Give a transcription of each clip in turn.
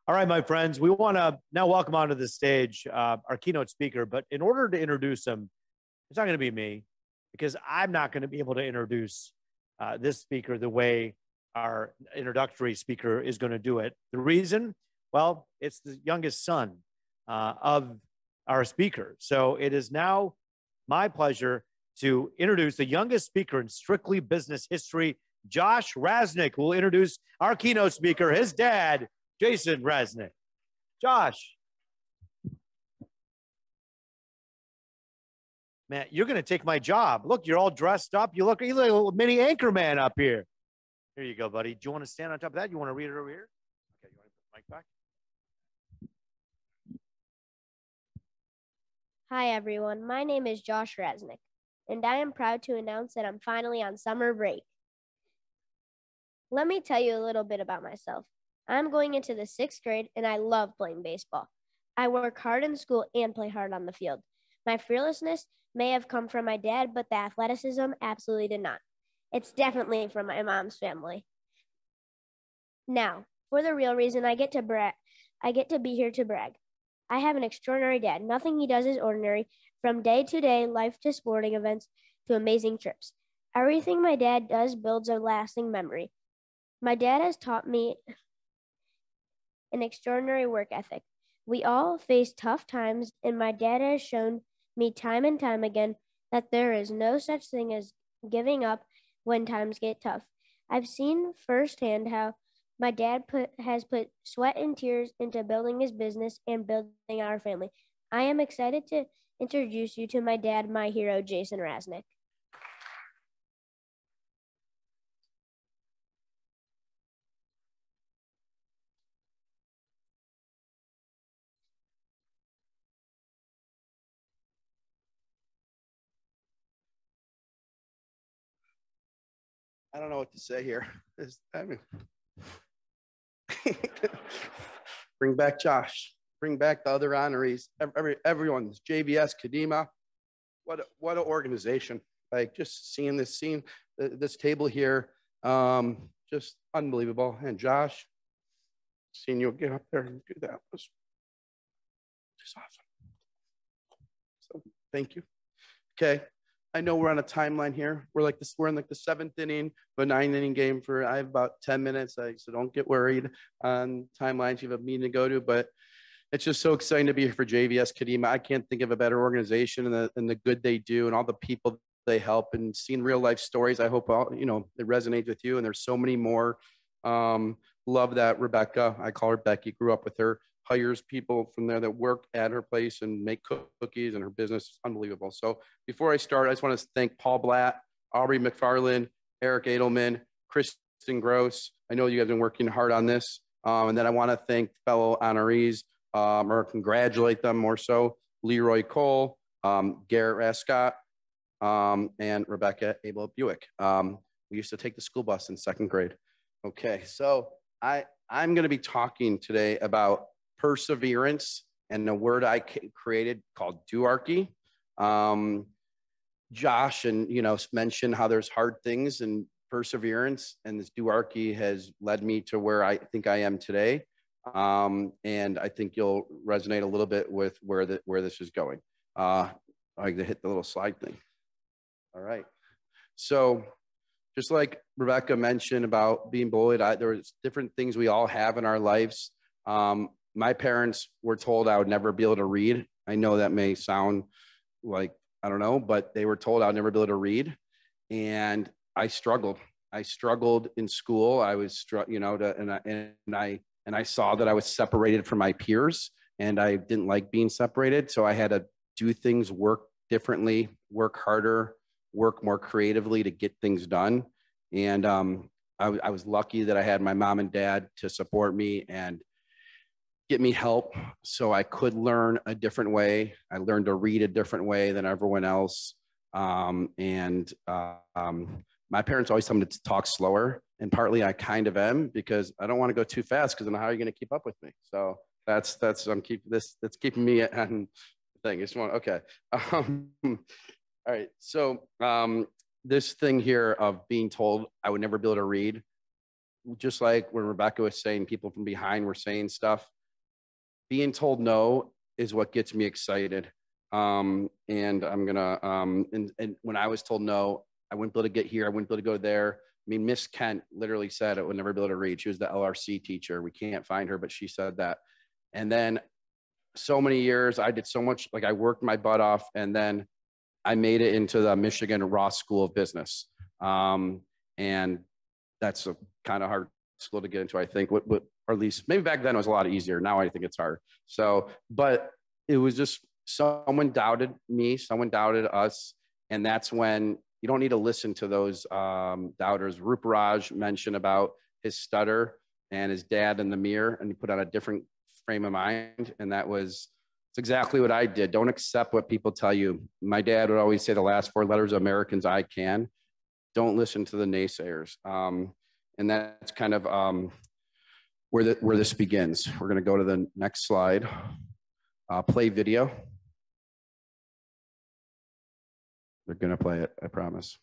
All right, my friends, we want to now welcome onto the stage our keynote speaker. But in order to introduce him, it's not going to be me because I'm not going to be able to introduce this speaker the way our introductory speaker is going to do it. The reason, well, it's the youngest son of our speaker. So it is now my pleasure to introduce the youngest speaker in strictly business history, Josh Rasnick, who will introduce our keynote speaker, his dad, Jason Raznick. Josh. Man, you're going to take my job. Look, you're all dressed up. You look like a little mini anchor man up here. Here you go, buddy. Do you want to stand on top of that? You want to read it over here? Okay, you want to put the mic back? Hi, everyone. My name is Josh Raznick, and I am proud to announce that I'm finally on summer break. Let me tell you a little bit about myself. I'm going into the 6th grade, and I love playing baseball. I work hard in school and play hard on the field. My fearlessness may have come from my dad, but the athleticism absolutely did not. It's definitely from my mom's family. Now, for the real reason I get to be here to brag. I have an extraordinary dad. Nothing he does is ordinary, from day-to-day life to sporting events to amazing trips. Everything my dad does builds a lasting memory. My dad has taught me an extraordinary work ethic. We all face tough times, and my dad has shown me time and time again that there is no such thing as giving up when times get tough. I've seen firsthand how my dad has put sweat and tears into building his business and building our family. I am excited to introduce you to my dad, my hero, Jason Rasnick. I don't know what to say here. Bring back Josh. Bring back the other honorees. Everyone's JVS, Kadima. What an organization! Like just seeing this table here, just unbelievable. And Josh, seeing you get up there and do that was just awesome. So thank you. Okay. I know we're on a timeline here. We're in like the 7th inning, but 9-inning game I have about 10 minutes. So don't get worried on timelines. You have a meeting to go to, but it's just so exciting to be here for JVS Kadima. I can't think of a better organization and the good they do and all the people they help and seeing real life stories. I hope it resonates with you. And there's so many more. Love that Rebecca, I call her Becky, grew up with her, hires people from there that work at her place and make cookies, and her business is unbelievable. So before I start, I just want to thank Paul Blatt, Aubrey McFarland, Eric Edelman, Kristen Gross. I know you guys have been working hard on this. And then I want to thank fellow honorees or congratulate them more so. Leroy Cole, Garrett Rascott, and Rebecca Abel Buick. We used to take the school bus in 2nd grade. Okay, so I'm going to be talking today about perseverance and a word I created called duarchy. Josh mentioned how there's hard things and perseverance, and this duarchy has led me to where I think I am today. And I think you'll resonate a little bit with where this is going. I like to hit the little slide thing. All right. So just like Rebecca mentioned about being bullied, there's different things we all have in our lives. My parents were told I would never be able to read. I know that may sound like, I don't know, but they were told I would never be able to read. And I struggled. I struggled in school. I was, and I saw that I was separated from my peers, and I didn't like being separated. So I had to do things, work differently, work harder, work more creatively to get things done. And I was lucky that I had my mom and dad to support me and get me help so I could learn a different way. I learned to read a different way than everyone else. My parents always told me to talk slower, and partly I kind of am because I don't want to go too fast because then how are you going to keep up with me? So that's keeping me on the thing. Okay. All right. So this thing here of being told I would never be able to read, just like when Rebecca was saying, people from behind were saying stuff. Being told no is what gets me excited. And I'm gonna, and when I was told no, I wouldn't be able to get here. I wouldn't be able to go there. I mean, Miss Kent literally said it would never be able to read. She was the LRC teacher. We can't find her, but she said that. And then so many years, I did so much, like I worked my butt off, and then I made it into the Michigan Ross School of Business. And that's a kind of hard school to get into, I think, or at least maybe back then it was a lot easier. Now I think it's hard. So, but it was just someone doubted me, someone doubted us. And that's when you don't need to listen to those doubters. Ruparaj mentioned about his stutter and his dad in the mirror, and he put on a different frame of mind. And it's exactly what I did. Don't accept what people tell you. My dad would always say the last 4 letters of Americans I can. Don't listen to the naysayers. And that's kind of where this begins. We're going to go to the next slide. Play video. They're going to play it, I promise.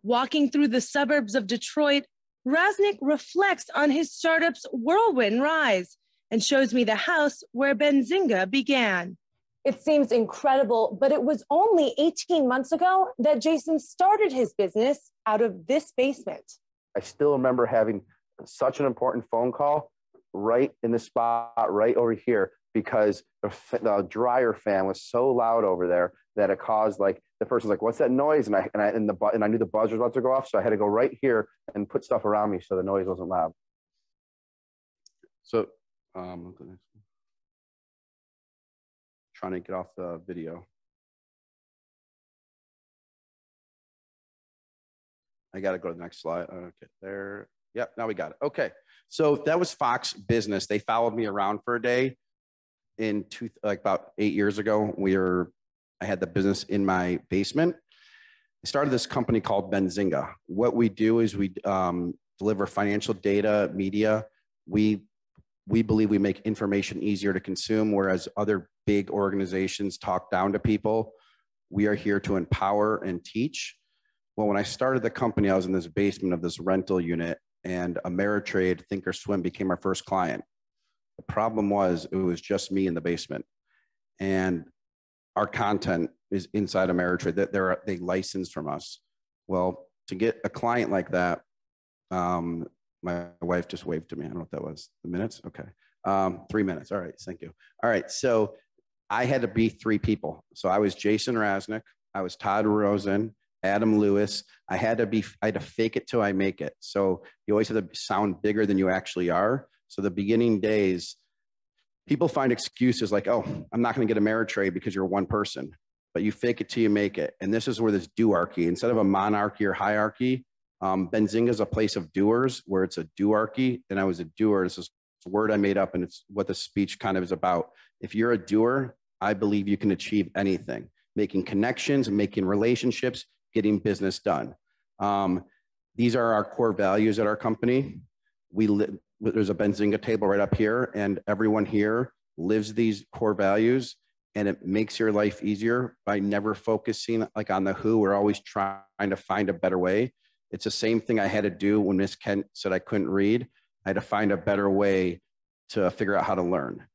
Walking through the suburbs of Detroit, Rasnick reflects on his startup's whirlwind rise and shows me the house where Benzinga began. It seems incredible, but it was only 18 months ago that Jason started his business out of this basement. I still remember having such an important phone call right in the spot, right over here, because the dryer fan was so loud over there that it caused, like, the person's like, "What's that noise?" And I knew the buzzer was about to go off, so I had to go right here and put stuff around me so the noise wasn't loud. So, trying to get off the video. I got to go to the next slide. Okay, there. Yep, now we got it. Okay, so that was Fox Business. They followed me around for a day about 8 years ago. I had the business in my basement. I started this company called Benzinga. What we do is we deliver financial data, media. We believe we make information easier to consume, whereas other big organizations talk down to people. We are here to empower and teach. Well, when I started the company, I was in this basement of this rental unit, and Ameritrade, Thinkorswim became our first client. The problem was it was just me in the basement, and our content is inside Ameritrade. They licensed from us. Well, to get a client like that, my wife just waved to me. I don't know what that was. The minutes? Okay. 3 minutes. All right. Thank you. All right. So I had to be 3 people. So I was Jason Rasnick. I was Todd Rosen, Adam Lewis. I had to fake it till I make it. So you always have to sound bigger than you actually are. So the beginning days, people find excuses like, "Oh, I'm not going to get Ameritrade because you're one person," but you fake it till you make it. And this is where this duarchy, instead of a monarchy or hierarchy, Benzinga is a place of doers where it's a duarchy. And I was a doer. This is a word I made up, and it's what the speech kind of is about. If you're a doer, I believe you can achieve anything, making connections, making relationships, getting business done. These are our core values at our company. There's a Benzinga table right up here, and everyone here lives these core values, and it makes your life easier by never focusing like on the who. We're always trying to find a better way. It's the same thing I had to do when Miss Kent said I couldn't read. I had to find a better way to figure out how to learn.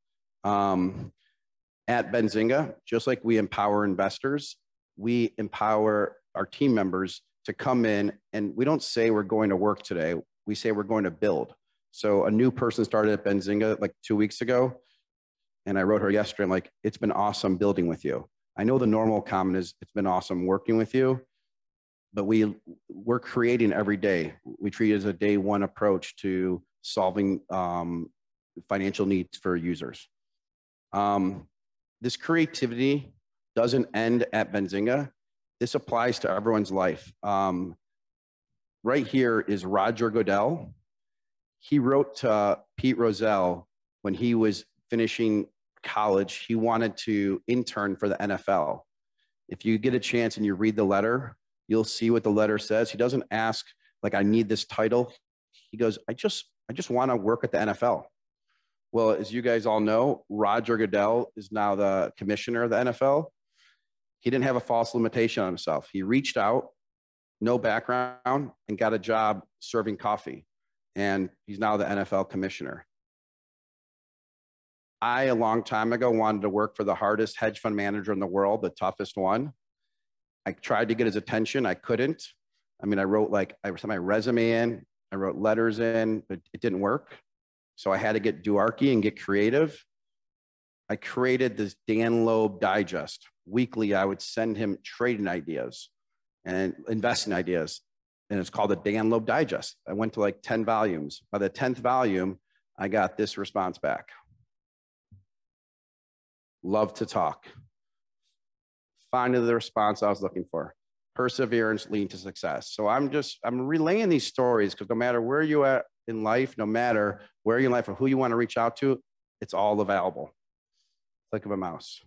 At Benzinga, just like we empower investors, we empower our team members to come in, and we don't say we're going to work today. We say we're going to build. So a new person started at Benzinga like 2 weeks ago, and I wrote her yesterday. I'm like, "It's been awesome building with you. I know the normal comment is it's been awesome working with you, but we're creating every day. We treat it as a day one approach to solving financial needs for users." This creativity doesn't end at Benzinga. This applies to everyone's life. Right here is Roger Goodell. He wrote to Pete Rozelle when he was finishing college. He wanted to intern for the NFL. If you get a chance and you read the letter, you'll see what the letter says. He doesn't ask, like, "I need this title." He goes, I just want to work at the NFL. Well, as you guys all know, Roger Goodell is now the commissioner of the NFL. He didn't have a false limitation on himself. He reached out no background, and got a job serving coffee. And he's now the NFL commissioner. I, a long time ago, wanted to work for the hardest hedge fund manager in the world, the toughest one. I tried to get his attention. I couldn't. I mean, I sent my resume in, I wrote letters in, but it didn't work. So I had to get Duarky and get creative. I created this Dan Loeb digest. Weekly, I would send him trading ideas and investing ideas. And it's called the Dan Loeb Digest. I went to like 10 volumes. By the 10th volume, I got this response back. Love to talk. Finally, the response I was looking for. Perseverance leading to success. So I'm relaying these stories because no matter where you're at in life, no matter where you're in life or who you want to reach out to, it's all available. Click of a mouse.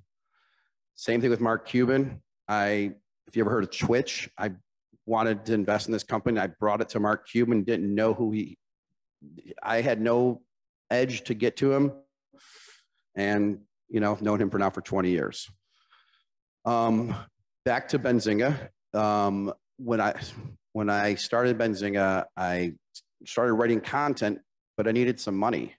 Same thing with Mark Cuban. If you ever heard of Twitch, I wanted to invest in this company. I brought it to Mark Cuban, didn't know I had no edge to get to him. And, known him for 20 years. Back to Benzinga. When I started Benzinga, I started writing content, but I needed some money.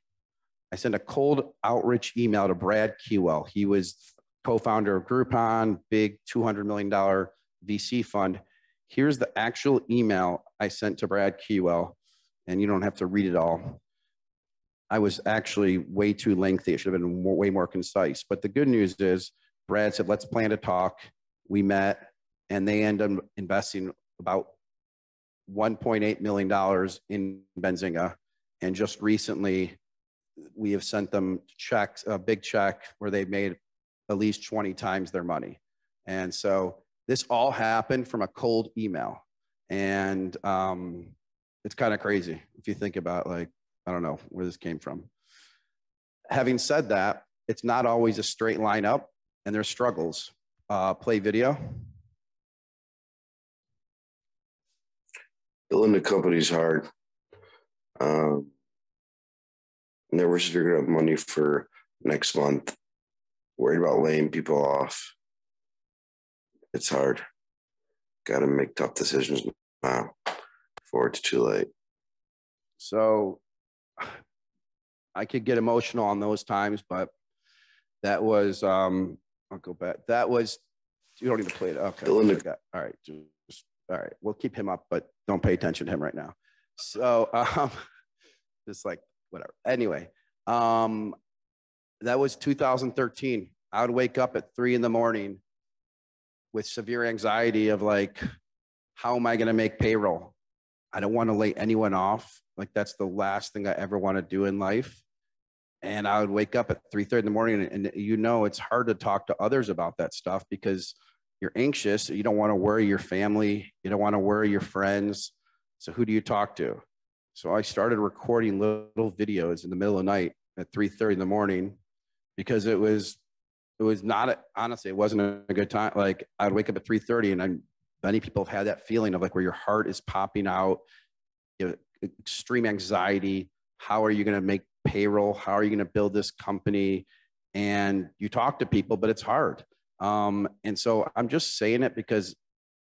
I sent a cold outreach email to Brad Keywell. He was co-founder of Groupon, big $200 million VC fund. Here's the actual email I sent to Brad Keywell, and you don't have to read it all. I was actually way too lengthy. It should have been way more concise. But the good news is Brad said, let's plan to talk. We met, and they ended up investing about $1.8 million in Benzinga. And just recently, we have sent them checks, a big check where they made at least 20 times their money. And so this all happened from a cold email. And it's kind of crazy if you think about, like, I don't know where this came from. Having said that, it's not always a straight line up, and there's struggles. Play video. Building the company's hard. Never figured out money for next month. Worried about laying people off. It's hard. Got to make tough decisions now before it's too late. So I could get emotional on those times, but that was, I'll go back. That was, you don't even play it. Okay. All right. All right. We'll keep him up, but don't pay attention to him right now. So just like whatever. Anyway, that was 2013. I would wake up at 3 a.m. with severe anxiety of like, how am I going to make payroll? I don't want to lay anyone off. Like that's the last thing I ever want to do in life. And I would wake up at 3:30 in the morning and it's hard to talk to others about that stuff because you're anxious. You don't want to worry your family. You don't want to worry your friends. So who do you talk to? So I started recording little videos in the middle of the night at 3:30 in the morning because it was not, honestly, it wasn't a good time. Like I'd wake up at 3:30 and many people have had that feeling of like where your heart is popping out, extreme anxiety. How are you going to make payroll? How are you going to build this company? And you talk to people, but it's hard. And so I'm just saying it because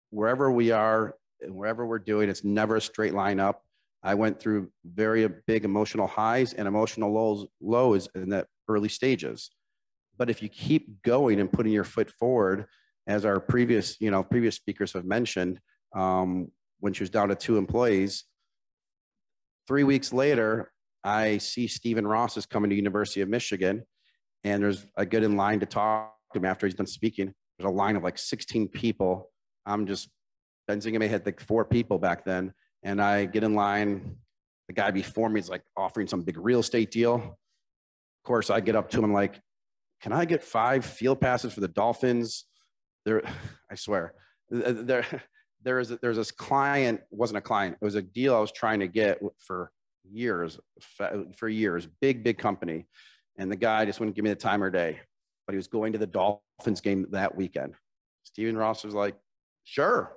wherever we are and wherever we're doing, it's never a straight line up. I went through very big emotional highs and emotional lows in that early stages. But if you keep going and putting your foot forward, as our previous speakers have mentioned, when she was down to 2 employees, 3 weeks later, I see Stephen Ross is coming to University of Michigan, and I get in line to talk to him after he's done speaking. There's a line of like 16 people. Benzinga may had like 4 people back then, and I get in line. The guy before me is like offering some big real estate deal. Of course, I get up to him and like, can I get 5 field passes for the Dolphins? I swear, there's this client, it wasn't a client, it was a deal I was trying to get for years, big company. And the guy just wouldn't give me the time or day, but he was going to the Dolphins game that weekend. Stephen Ross was like, sure,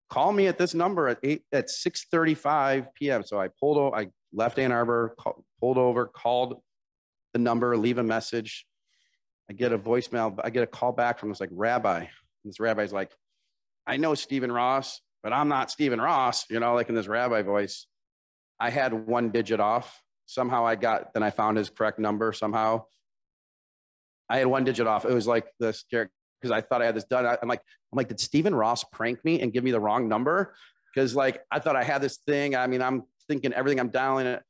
call me at this number at 6:35 p.m. So I left Ann Arbor, pulled over, called the number, leave a message. I get a voicemail, I get a call back from this like rabbi. And this rabbi's like, I know Stephen Ross. but I'm not Stephen Ross, you know, like in this rabbi voice. I had 1 digit off. Somehow then I found his correct number somehow. I had 1 digit off. It was like this, because I thought I had this done. I'm like, did Stephen Ross prank me and give me the wrong number? Because like, I thought I had this thing. I mean, I'm thinking everything, I'm dialing it.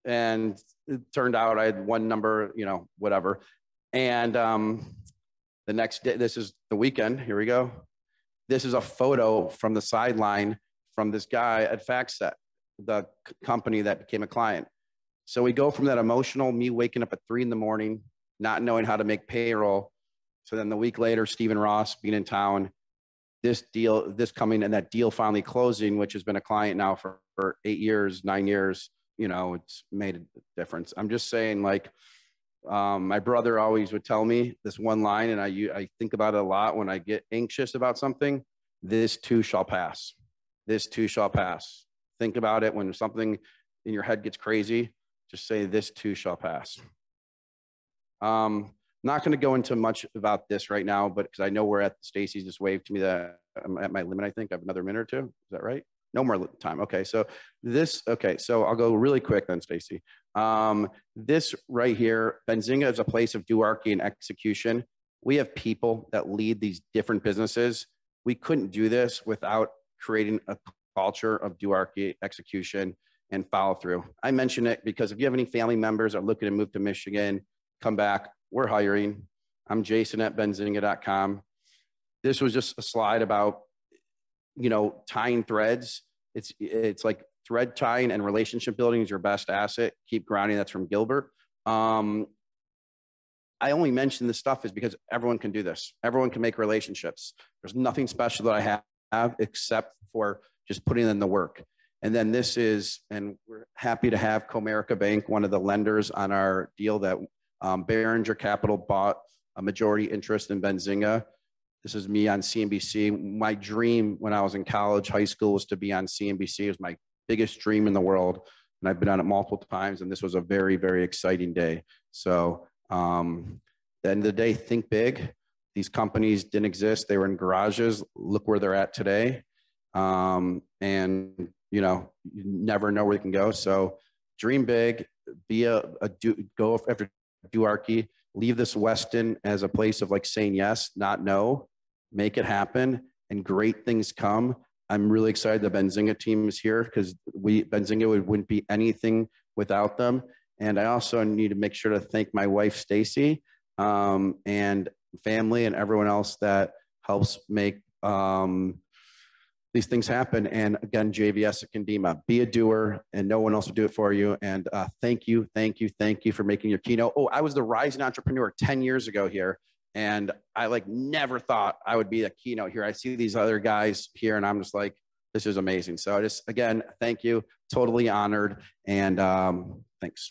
And it turned out I had 1 number, you know, whatever. And the next day, this is the weekend. Here we go. This is a photo from the sideline from this guy at FactSet, the company that became a client. So we go from that emotional, me waking up at 3 a.m, not knowing how to make payroll. So then the week later, Stephen Ross being in town, this coming and that deal finally closing, which has been a client now for 8 years, 9 years, you know, it's made a difference. I'm just saying, like, my brother always would tell me this one line, and I think about it a lot when I get anxious about something. This too shall pass. This too shall pass. Think about it when something in your head gets crazy. Just say, this too shall pass. Not going to go into much about this right now, but because I know we're at Stacy just waved to me that I'm at my limit. I think I have another minute or two. Is that right? No more time. Okay. So I'll go really quick then, Stacy. This right here, Benzinga is a place of duarchy and execution. We have people that lead these different businesses. We couldn't do this without creating a culture of duarchy, execution, and follow through. I mention it because if you have any family members that are looking to move to Michigan, come back. We're hiring. I'm Jason at benzinga.com. This was just a slide about, you know, tying threads. It's like thread tying and relationship building is your best asset. Keep grinding. That's from Gilbert. I only mention this stuff is because everyone can do this. Everyone can make relationships. There's nothing special that I have except for just putting in the work. And then this is, and we're happy to have Comerica Bank, one of the lenders on our deal that Behringer Capital bought a majority interest in Benzinga. This is me on CNBC. My dream when I was in college, high school, was to be on CNBC. It was my biggest dream in the world. And I've been on it multiple times. And this was a very, very exciting day. So at the end of the day, think big. These companies didn't exist. They were in garages. Look where they're at today. And, you know, you never know where you can go. So dream big, go after duarchy, leave this Weston as a place of like saying yes, not no, make it happen, and great things come. I'm really excited the Benzinga team is here because Benzinga wouldn't be anything without them. And I also need to make sure to thank my wife, Stacy, and family and everyone else that helps make these things happen. And again, JVS at Kendema, be a doer and no one else will do it for you. And thank you for making your keynote. Oh, I was the rising entrepreneur 10 years ago here. And I like never thought I would be a keynote here. I see these other guys here and I'm just like, this is amazing. So I just, again, thank you. Totally honored. And thanks.